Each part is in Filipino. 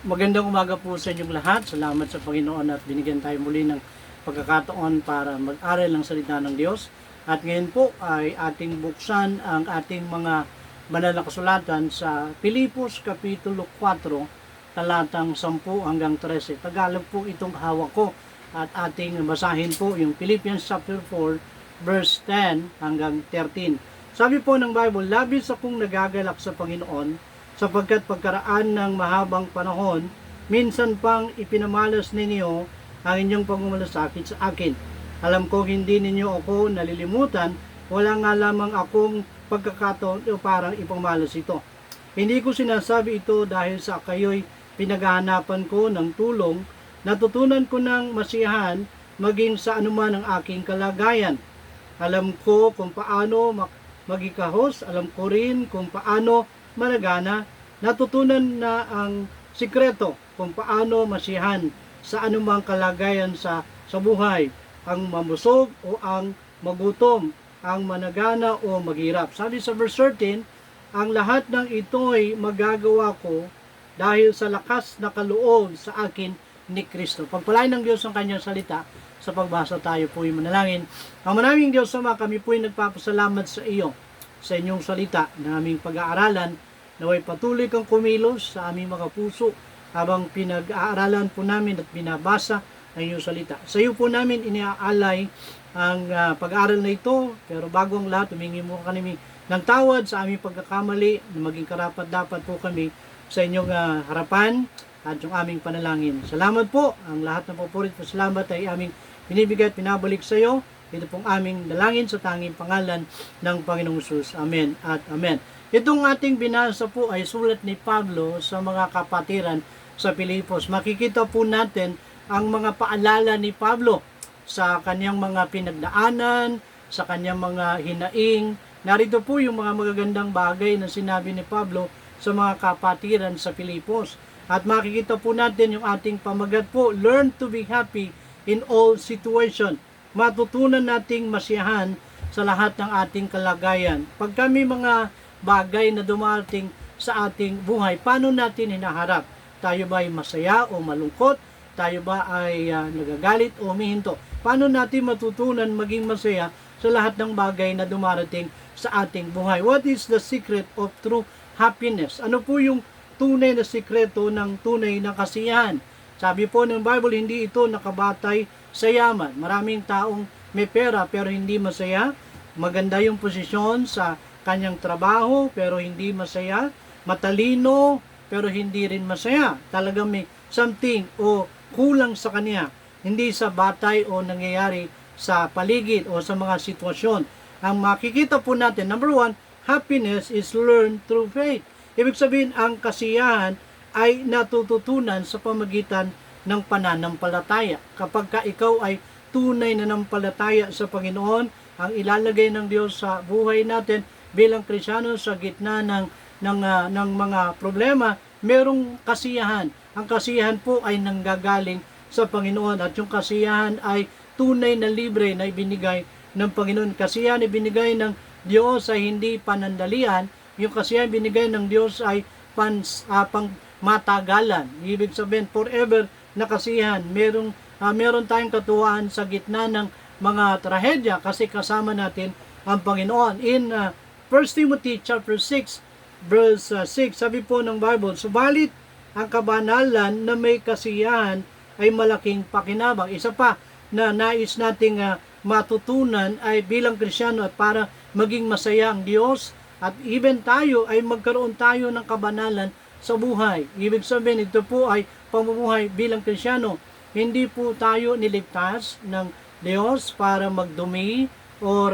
Magandang umaga po sa inyong lahat. Salamat sa Panginoon at binigyan tayo muli ng pagkakataon para mag-aral ng salita ng Diyos. At ngayon po ay ating buksan ang ating mga banal na kasulatan sa Pilipos Kapitulo 4, talatang 10 hanggang 13. Tagalog po itong hawak ko at ating basahin po yung Philippians chapter 4, verse 10 hanggang 13. Sabi po ng Bible, labis akong nagagalak sa Panginoon sapagkat pagkaraan ng mahabang panahon, minsan pang ipinamalas ninyo ang inyong pagmamalasakit sa akin. Alam ko hindi ninyo ako nalilimutan, wala nga lamang akong pagkakataon o parang ipamalas ito. Hindi ko sinasabi ito dahil sa kayo'y pinaghahanapan ko ng tulong, natutunan ko ng masiyahan maging sa anuman ang aking kalagayan. Alam ko kung paano magikahos, alam ko rin kung paano managana, natutunan na ang sikreto kung paano masiyahan sa anumang kalagayan sa buhay, ang mamusog o ang magutom, ang managana o maghirap. Sabi sa verse 13, ang lahat ng ito'y magagawa ko dahil sa lakas na kaloob sa akin ni Kristo. Pagpalain ng Diyos ang kanyang salita. Sa pagbasa tayo po'y manalangin. Ang maraming Diyos Ama, kami po'y nagpapasalamat sa iyo sa inyong salita na aming pag-aaralan, naway patuloy kang kumilos sa aming mga puso habang pinag-aaralan po namin at binabasa ang iyong salita. Sa iyo po namin iniaalay ang pag-aaral na ito, pero bago ang lahat, humingi mo kami ng tawad sa aming pagkakamali na maging karapat-dapat po kami sa inyong harapan at yung aming panalangin. Salamat po. Ang lahat ng papurit at salamat ay aming binibigay at pinabalik sa iyo. Ito pong aming dalangin sa tanging pangalan ng Panginoong Hesus. Amen at amen. Itong ating binasa po ay sulat ni Pablo sa mga kapatiran sa Pilipos. Makikita po natin ang mga paalala ni Pablo sa kanyang mga pinagdaanan, sa kanyang mga hinaing. Narito po yung mga magagandang bagay na sinabi ni Pablo sa mga kapatiran sa Pilipos. At makikita po natin yung ating pamagat po, learn to be happy in all situation. Matutunan nating masiyahan sa lahat ng ating kalagayan. Pag kami mga bagay na dumating sa ating buhay, paano natin hinaharap? Tayo ba ay masaya o malungkot? Tayo ba ay nagagalit o humihinto? Paano natin matutunan maging masaya sa lahat ng bagay na dumarating sa ating buhay? What is the secret of true happiness? Ano po yung tunay na sikreto ng tunay na kasiyahan? Sabi po ng Bible, hindi ito nakabatay sa yaman. Maraming taong may pera pero hindi masaya. Maganda yung posisyon sa kanyang trabaho pero hindi masaya. Matalino pero hindi rin masaya. Talagang may something o kulang sa kanya. Hindi sa batay o nangyayari sa paligid o sa mga sitwasyon. Ang makikita po natin, number 1, happiness is learned through faith. Ibig sabihin, ang kasiyahan ay natututunan sa pamagitan ng pananampalataya. Kapag ka ikaw ay tunay na nampalataya sa Panginoon, ang ilalagay ng Diyos sa buhay natin bilang Kristiyano sa gitna ng mga problema, merong kasiyahan. Ang kasiyahan po ay nanggagaling sa Panginoon at yung kasiyahan ay tunay na libre na ibinigay ng Panginoon. Kasiyahan ibinigay ng Diyos ay hindi panandalian. Yung kasiyahan binigay ng Diyos ay pang matagalan. Ibig sabihin, forever na kasiyahan. Meron tayong katuwaan sa gitna ng mga trahedya kasi kasama natin ang Panginoon. In 1 Timothy chapter 6, verse 6, sabi po ng Bible, subalit ang kabanalan na may kasiyahan ay malaking pakinabang. Isa pa na nais nating matutunan ay bilang Kristiyano at para maging masaya ang Diyos at even tayo ay magkaroon tayo ng kabanalan sa buhay. Ibig sabihin, ito po ay pamumuhay bilang Kristiyano. Hindi po tayo niligtas ng Diyos para magdumi o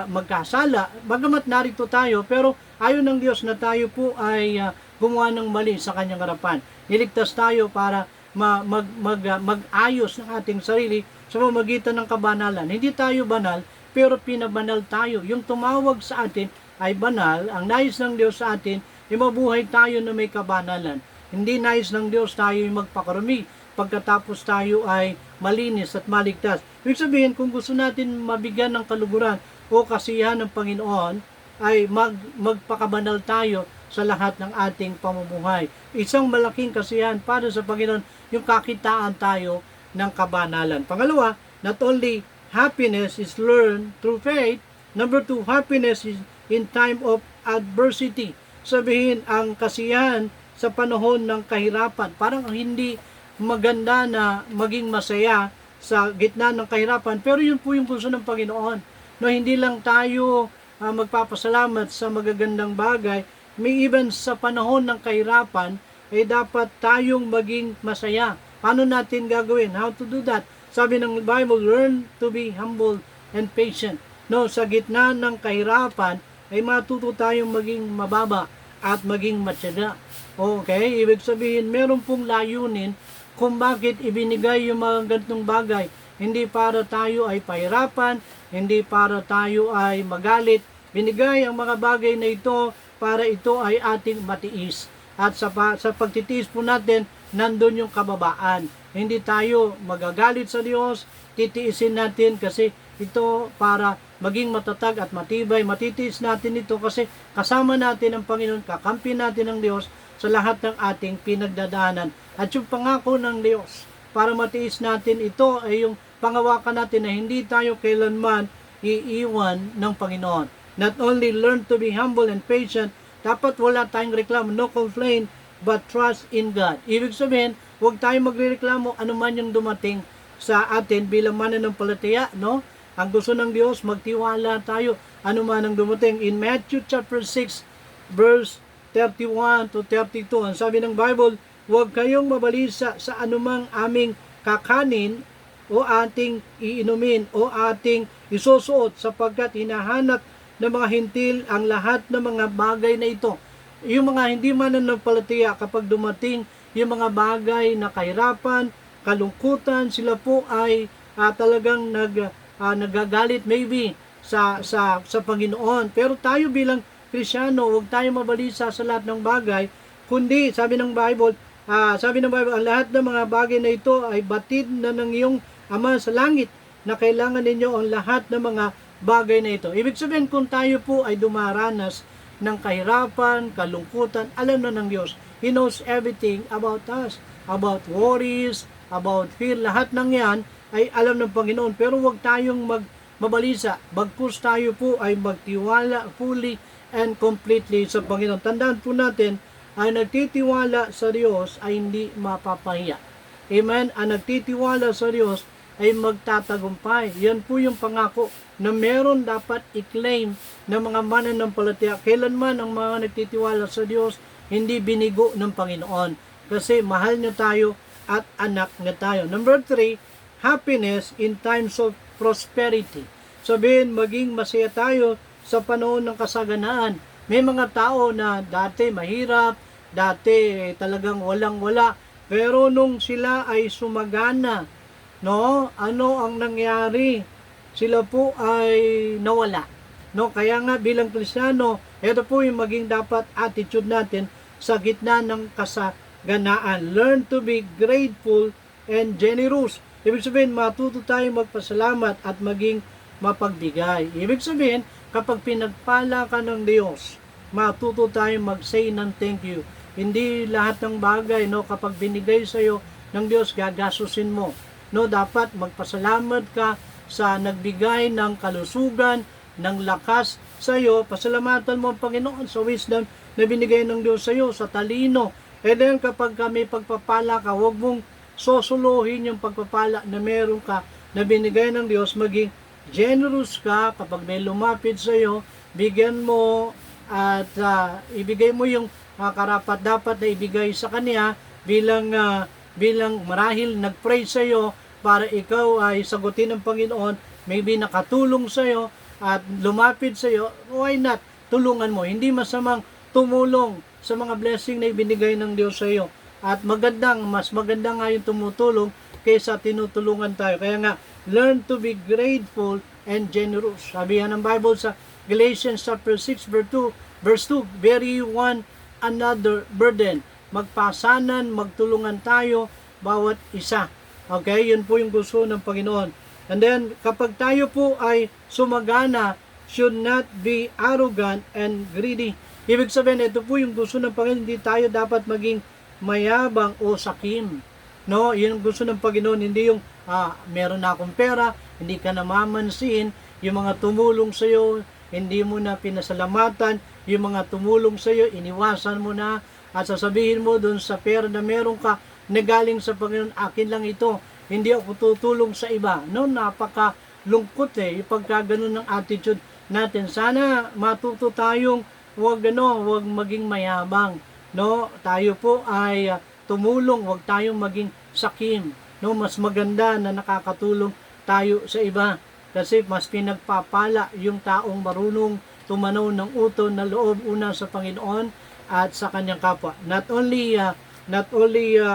magkasala. Bagamat narito tayo, pero ayon ng Diyos na tayo po ay gumawa ng mali sa kanyang harapan. Niligtas tayo para mag-ayos ng ating sarili sa pamamagitan ng kabanalan. Hindi tayo banal, pero pinabanal tayo. Yung tumawag sa atin ay banal. Ang nais ng Diyos sa atin ay mabuhay tayo na may kabanalan. Hindi nais ng Diyos tayo ay magpakarumi pagkatapos tayo ay malinis at maligtas. Ibig sabihin, kung gusto natin mabigyan ng kaluguran o kasiyahan ng Panginoon, ay magpakabanal tayo sa lahat ng ating pamumuhay. Isang malaking kasiyahan para sa Panginoon yung kakitaan tayo ng kabanalan. Pangalawa, not only happiness is learned through faith, number two, happiness is in time of adversity. Sabihin, ang kasiyahan sa panahon ng kahirapan. Parang hindi maganda na maging masaya sa gitna ng kahirapan. Pero yun po yung gusto ng Panginoon. No, hindi lang tayo magpapasalamat sa magagandang bagay. May even sa panahon ng kahirapan, ay dapat tayong maging masaya. Paano natin gagawin? How to do that? Sabi ng Bible, learn to be humble and patient. No, sa gitna ng kahirapan, ay matuto tayong maging mababa at maging matyaga. Okay? Ibig sabihin, meron pong layunin kung bakit ibinigay yung mga ganitong bagay. Hindi para tayo ay pahirapan, hindi para tayo ay magalit. Binigay ang mga bagay na ito para ito ay ating matiis. At sa pagtitiis po natin, nandun yung kababaan. Hindi tayo magagalit sa Diyos, titiisin natin kasi ito para maging matatag at matibay. Matitiis natin ito kasi kasama natin ang Panginoon, kakampi natin ang Diyos sa lahat ng ating pinagdadaanan. At yung pangako ng Diyos, para matiis natin ito ay yung pangawakan natin na hindi tayo kailanman iiwan ng Panginoon. Not only learn to be humble and patient, dapat wala tayong reklamo, no complaint, but trust in God. Ibig sabihin, huwag tayong magrereklamo anuman yung dumating sa atin bilang mananampalataya, no? Ang gusto ng Diyos, magtiwala tayo anuman ang dumating. In Matthew chapter 6, verse 31 to 32, ang sabi ng Bible, huwag kayong mabalisa sa anumang aming kakanin o ating iinumin o ating isusuot sapagkat hinahanap ng mga hintil ang lahat ng mga bagay na ito. Yung mga hindi mananampalataya, kapag dumating yung mga bagay na kahirapan, kalungkutan, sila po ay talagang nagagalit maybe sa Panginoon. Pero tayo bilang Kristyano, huwag tayo mabalisa sa lahat ng bagay, kundi sabi ng Bible, ang lahat ng mga bagay na ito ay batid na ng iyong Ama sa langit na kailangan ninyo ang lahat ng mga bagay na ito. Ibig sabihin, kung tayo po ay dumaranas ng kahirapan, kalungkutan, alam na ng Diyos. He knows everything about us, about worries, about fear, lahat ng yan ay alam ng Panginoon. Pero huwag tayong mabalisa, bagkus tayo po ay magtiwala fully and completely sa Panginoon. Tandaan po natin, ay nagtitiwala sa Diyos ay hindi mapapahiya. Amen? Ang nagtitiwala sa Diyos ay magtatagumpay. Yan po yung pangako na meron dapat i-claim ng mga mananampalataya. Kailanman ang mga nagtitiwala sa Diyos hindi binigo ng Panginoon. Kasi mahal niya tayo at anak niya tayo. Number 3, happiness in times of prosperity. Sabihin, maging masaya tayo sa panahon ng kasaganaan. May mga tao na dati mahirap, dati talagang walang-wala. Pero nung sila ay sumagana, no, ano ang nangyari? Sila po ay nawala. No, kaya nga bilang Kristiyano, ito po yung maging dapat attitude natin sa gitna ng kasaganaan. Learn to be grateful and generous. Ibig sabihin, matuto tayong magpasalamat at maging mapagbigay. Ibig sabihin, kapag pinagpala ka ng Diyos, matuto tayong mag-say ng thank you. Hindi lahat ng bagay, no, kapag binigay sa iyo ng Diyos, gagasusin mo. No, dapat magpasalamat ka sa nagbigay ng kalusugan, ng lakas sa iyo. Pasalamatan mo ang Panginoon sa wisdom na binigay ng Diyos sa iyo, sa talino. And then kapag kami pagpapala ka, huwag mong sosuluhin yung pagpapala na meron ka na binigay ng Diyos. Maging generous ka kapag may lumapit sa iyo, bigyan mo at ibigay mo yung karapat-dapat na ibigay sa kanya bilang marahil nag-pray sa iyo para ikaw ay sagutin ng Panginoon, maybe nakatulong sa iyo at lumapit sa iyo, why not? Tulungan mo. Hindi masamang tumulong sa mga blessing na ibinigay ng Diyos sa iyo. At mas maganda nga yung tumutulong kaysa tinutulungan tayo. Kaya nga, learn to be grateful and generous. Sabi yan ng Bible sa Galatians chapter 6 verse 2, bear ye one another burden. Magpasanan, magtulungan tayo bawat isa. Okay, yun po yung gusto ng Panginoon. And then, kapag tayo po ay sumagana, should not be arrogant and greedy. Ibig sabihin, ito po yung gusto ng Panginoon, hindi tayo dapat maging mayabang o sakim. No, yun ang gusto ng Panginoon, hindi yung meron na akong pera, hindi ka namamansin, yung mga tumulong sa iyo, hindi mo na pinasalamatan, yung mga tumulong sa iyo, iniwasan mo na, at sasabihin mo doon sa pera na meron ka na galing sa Panginoon, akin lang ito, hindi ako tutulong sa iba. No, napaka lungkot yung pagka ganun ng attitude natin. Sana matuto tayong wag maging mayabang. No, tayo po ay tumulong, wag tayong maging sakim. No, mas maganda na nakakatulong tayo sa iba kasi mas pinagpapala yung taong marunong tumanaw ng uton na loob una sa Panginoon at sa kanyang kapwa. Not only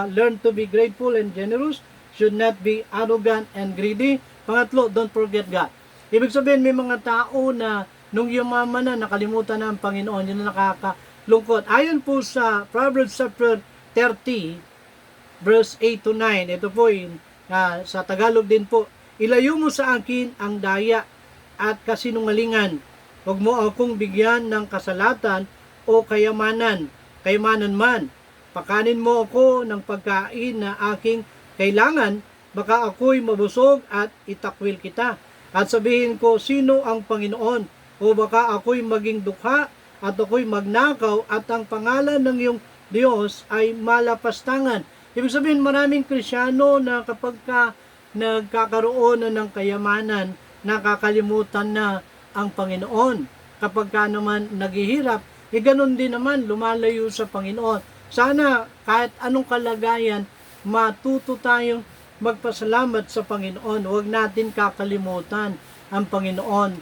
learn to be grateful and generous, should not be arrogant and greedy. Pangatlo, don't forget God. Ibig sabihin, may mga tao na nung yumaman na, nakalimutan na ang Panginoon, yun na nakakalungkot. Ayon po sa Proverbs chapter 30, verse 8 to 9, ito po sa Tagalog din po, ilayo mo sa akin ang daya at kasinungalingan. Huwag mo akong bigyan ng kasalatan o kayamanan man. Pakanin mo ako ng pagkain na aking kailangan, baka ako'y mabusog at itakwil kita. At sabihin ko, sino ang Panginoon? O baka ako'y maging dukha at ako'y magnakaw at ang pangalan ng iyong Diyos ay malapastangan. Ibig sabihin, maraming Krisyano na kapag nagkakaroon na ng kayamanan, nakakalimutan na ang Panginoon. Kapag naman naghihirap, ganun din naman, lumalayo sa Panginoon. Sana kahit anong kalagayan, matuto tayong magpasalamat sa Panginoon. Huwag natin kakalimutan ang Panginoon.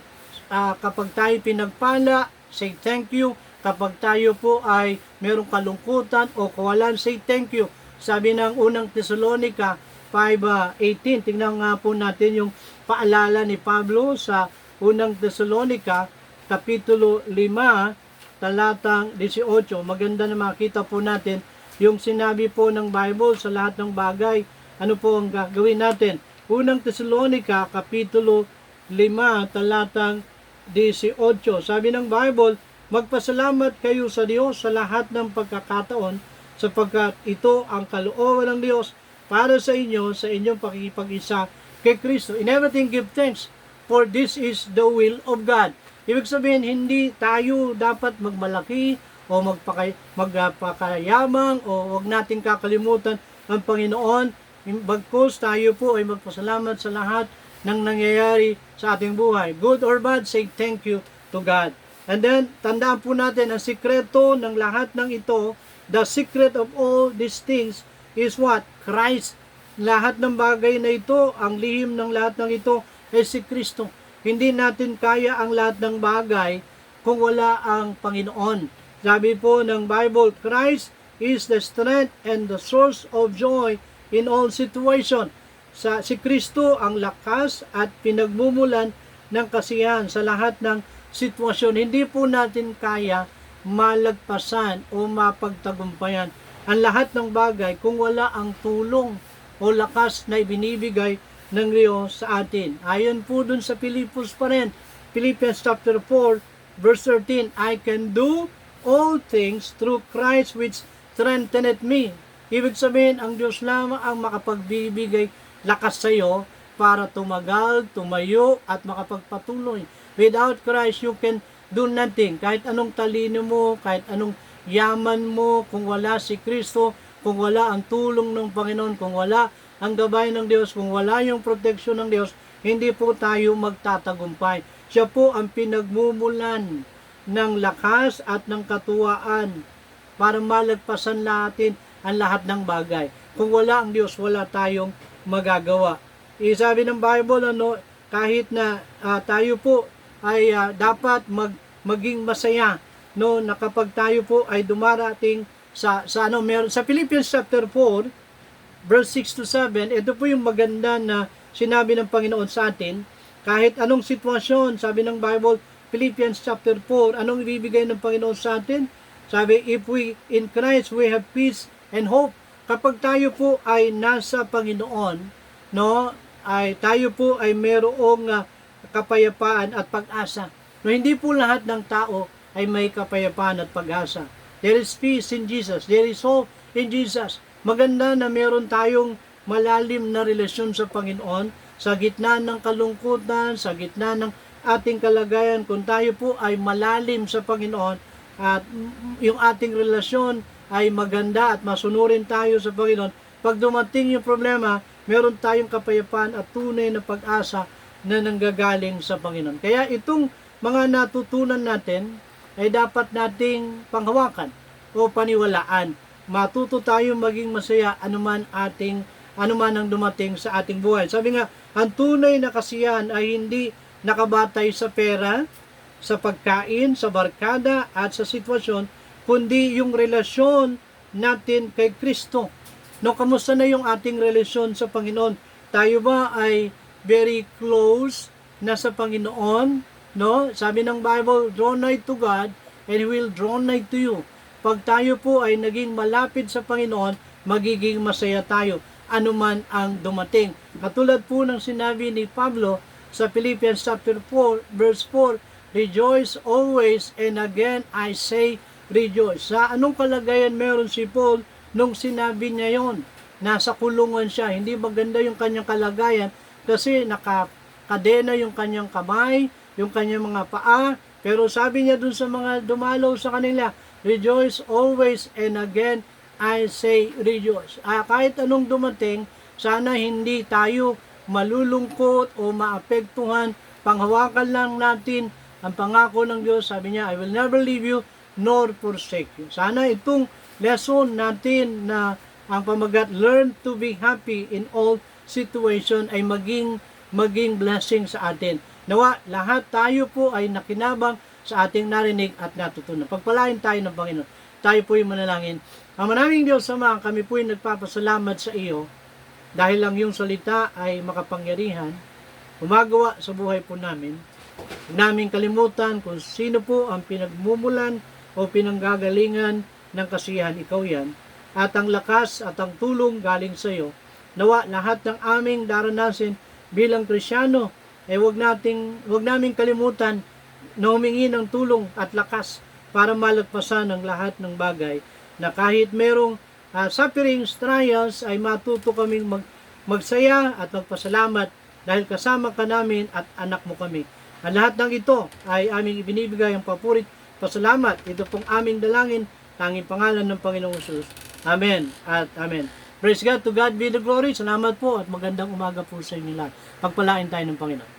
Kapag tayo pinagpala, say thank you. Kapag tayo po ay merong kalungkutan o kawalan, say thank you. Sabi ng unang Thessalonica 5:18, tingnan nga po natin yung paalala ni Pablo sa unang Thessalonica, Kapitulo 5, talatang 18. Maganda na makita po natin yung sinabi po ng Bible sa lahat ng bagay. Ano po ang gagawin natin? Unang Thessalonica, Kapitulo 5, talatang 18. Sabi ng Bible, magpasalamat kayo sa Diyos sa lahat ng pagkakataon sapagkat ito ang kalooban ng Diyos para sa inyo sa inyong pakikipag-isa kay Kristo. In everything give thanks, for this is the will of God. Ibig sabihin, hindi tayo dapat magmalaki o magpakayamang o wag natin kakalimutan ang Panginoon. Bagkus tayo po ay magpasalamat sa lahat ng nangyayari sa ating buhay. Good or bad, say thank you to God. And then, tandaan po natin, ang sikreto ng lahat ng ito, the secret of all these things is what? Christ. Lahat ng bagay na ito, ang lihim ng lahat ng ito ay si Kristo. Hindi natin kaya ang lahat ng bagay kung wala ang Panginoon. Sabi po ng Bible, Christ is the strength and the source of joy in all situation. Si Kristo ang lakas at pinagmumulan ng kasiyahan sa lahat ng sitwasyon. Hindi po natin kaya malagpasan o mapagtagumpayan ang lahat ng bagay kung wala ang tulong o lakas na ibinibigay ng Diyos sa atin. Ayon po dun sa Philippians pa rin, Philippians chapter 4, verse 13, I can do all things through Christ which strengtheneth me. Ibig sabihin, ang Diyos lamang ang makapagbibigay lakas sa iyo para tumagal, tumayo, at makapagpatuloy. Without Christ, you can do nothing. Kahit anong talino mo, kahit anong yaman mo, kung wala si Kristo, kung wala ang tulong ng Panginoon, kung wala ang gabay ng Diyos, kung wala yung proteksyon ng Diyos, hindi po tayo magtatagumpay. Siya po ang pinagmumulan ng lakas at ng katuwaan para malagpasan natin ang lahat ng bagay. Kung wala ang Diyos, wala tayong magagawa. Sabi ng Bible, kahit na tayo po ay dapat maging masaya, na kapag tayo po ay dumarating sa Philippians chapter 4, verse 6 to 7, ito po yung maganda na sinabi ng Panginoon sa atin. Kahit anong sitwasyon, sabi ng Bible, Philippians chapter 4, anong ibibigay ng Panginoon sa atin? Sabi, if we in Christ we have peace and hope. Kapag tayo po ay nasa Panginoon, ay tayo po ay mayroong kapayapaan at pag-asa. Hindi po lahat ng tao ay may kapayapaan at pag-asa. There is peace in Jesus. There is hope in Jesus. Maganda na meron tayong malalim na relasyon sa Panginoon sa gitna ng kalungkutan, sa gitna ng ating kalagayan. Kung tayo po ay malalim sa Panginoon at yung ating relasyon ay maganda at masunurin tayo sa Panginoon, pag dumating yung problema, meron tayong kapayapaan at tunay na pag-asa na nanggagaling sa Panginoon. Kaya itong mga natutunan natin ay dapat nating panghawakan o paniwalaan. Matuto tayong maging masaya anuman ang dumating sa ating buhay. Sabi nga, ang tunay na kasiyahan ay hindi nakabatay sa pera, sa pagkain, sa barkada at sa sitwasyon, kundi yung relasyon natin kay Kristo. No, kamusta na yung ating relasyon sa Panginoon? Tayo ba ay very close na sa Panginoon? No? Sabi ng Bible, draw nigh to God and He will draw nigh to you. Pag tayo po ay naging malapit sa Panginoon, magiging masaya tayo anuman ang dumating. Katulad po ng sinabi ni Pablo sa Philippians chapter 4, verse 4, rejoice always, and again I say rejoice. Sa anong kalagayan meron si Paul nung sinabi niya yon? Nasa kulungan siya. Hindi maganda yung kanyang kalagayan kasi nakakadena yung kanyang kamay, yung kanyang mga paa. Pero sabi niya dun sa mga dumalaw sa kanila, rejoice always, and again I say rejoice. Kahit anong dumating, sana hindi tayo malulungkot o maapektuhan. Panghawakan lang natin ang pangako ng Diyos. Sabi niya, I will never leave you nor forsake you. Sana itong lesson natin na ang pamagat, learn to be happy in all situation, ay maging blessing sa atin. Nawa, lahat tayo po ay nakinabang sa ating narinig at natutunan. Pagpalain tayo ng Panginoon. Tayo po yung manalangin. Ang manaming Diyos Ama, kami po yung nagpapasalamat sa iyo dahil lang yung salita ay makapangyarihan, gumagawa sa buhay po namin. Huwag namin kalimutan kung sino po ang pinagmumulan o pinanggagalingan ng kasiyahan. Ikaw yan. At ang lakas at ang tulong galing sa iyo. Nawa, lahat ng aming daranasin bilang Kristyano, huwag namin kalimutan na humingi ng tulong at lakas para malagpasan ang lahat ng bagay, na kahit merong sufferings, trials, ay matuto kaming magsaya at magpasalamat dahil kasama ka namin at anak mo kami. Ang lahat ng ito ay aming ibinibigay ang papurit, pasalamat. Ito pong aming dalangin, tanging pangalan ng Panginoong Jesus. Amen at amen. Praise God, to God be the glory. Salamat po at magandang umaga po sa inyo lahat. Pagpalain tayo ng Panginoon.